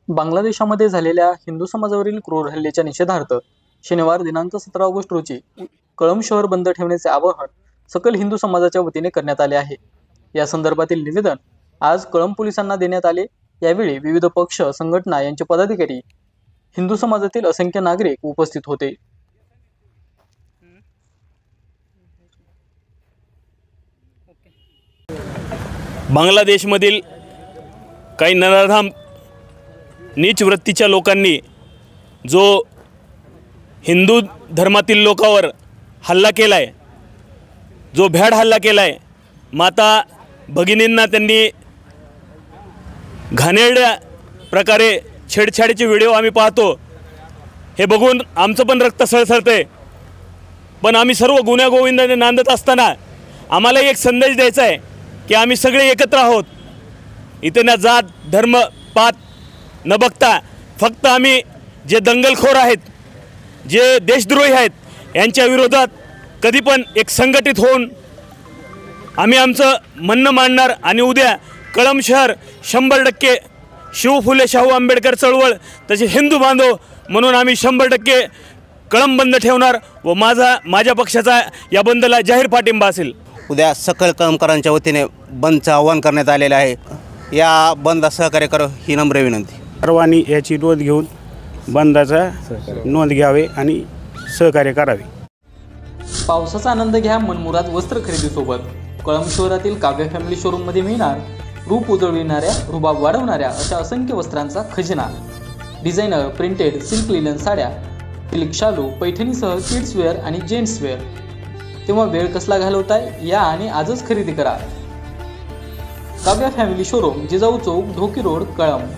बांगलादेशामध्ये झालेल्या हिंदू समाजावरील क्रूर हल्ल्याच्या निषेधार्थ शनिवार दिनांक 17 ऑगस्ट रोजी कळंब शहर बंद ठेवण्याचे आवाहन सकल हिंदू समाजाच्या वतीने करण्यात आले आहे। या संदर्भातील निवेदन आज कळंब पोलिसांना देण्यात आले। यावेळी विविध पक्ष संघटना यांचे पदाधिकारी, हिंदू समाजातील असंख्य नागरिक उपस्थित होते। बांगलादेशमधील काही नराधम नीच वृत्तीच्या लोकांनी जो हिंदू धर्मातील लोकांवर हल्ला केला आहे, जो भ्याड हल्ला केला आहे, माता भगिनींना त्यांनी घाणेरड्या प्रकारे छेडछाडीचे व्हिडिओ आम्ही पाहतो। हे बघून आमचं पण रक्त सळसळतंय। पण आम्ही सर्व गुण्यागोविंदाने नांदत असताना आम्हाला एक संदेश द्यायचा आहे की आम्ही सगळे एकत्र आहोत। इथे ना जात धर्म पात न बघता फक्त आम्ही जे दंगलखोर आहेत, जे देशद्रोही आहेत, यांच्या विरोधात कधी पण एक संघटित होऊन आम्ही आमचं म्हणणं मांडणार। आणि उद्या कळंब शहर 100% शिव फुले शाहू आंबेडकर चळवळ तसे हिंदू बांधव म्हणून आम्ही 100% कळंब बंद ठेवणार व माझ्या पक्षाचा या बंदला जाहीर पाठिंबा असेल। उद्या सकल कळंबकरांच्या वतीने बंदचं आवाहन करण्यात आलेलं आहे। या बंद सहकार्य करा ही नम्र विनंती। सर्वांनी याची नोंद घेऊन बंदाचा नोंद घ्यावे आणि सहकार्य करावे। पावसाचा आनंद घ्या मनमुराद वस्त्र खरेदी सोबत। कळंब शहरातील काव्य फॅमिली शोरूम मध्ये मिळणार रूप उजळविणाऱ्या, रुबाब वाढवणाऱ्या अशा असंख्य वस्त्रांचा खजिना। डिझायनर प्रिंटेड सिल्क लिनन साड्या, सिल्क शालू, पैठणीसह किड्स वेअर आणि जेंट्स वेअर। तेव्हा वेळ कसला घालवताय, या आणि आजच खरेदी करा। काव्य फॅमिली शोरूम, जिजाऊ चौक, ढोकी रोड, कळंब।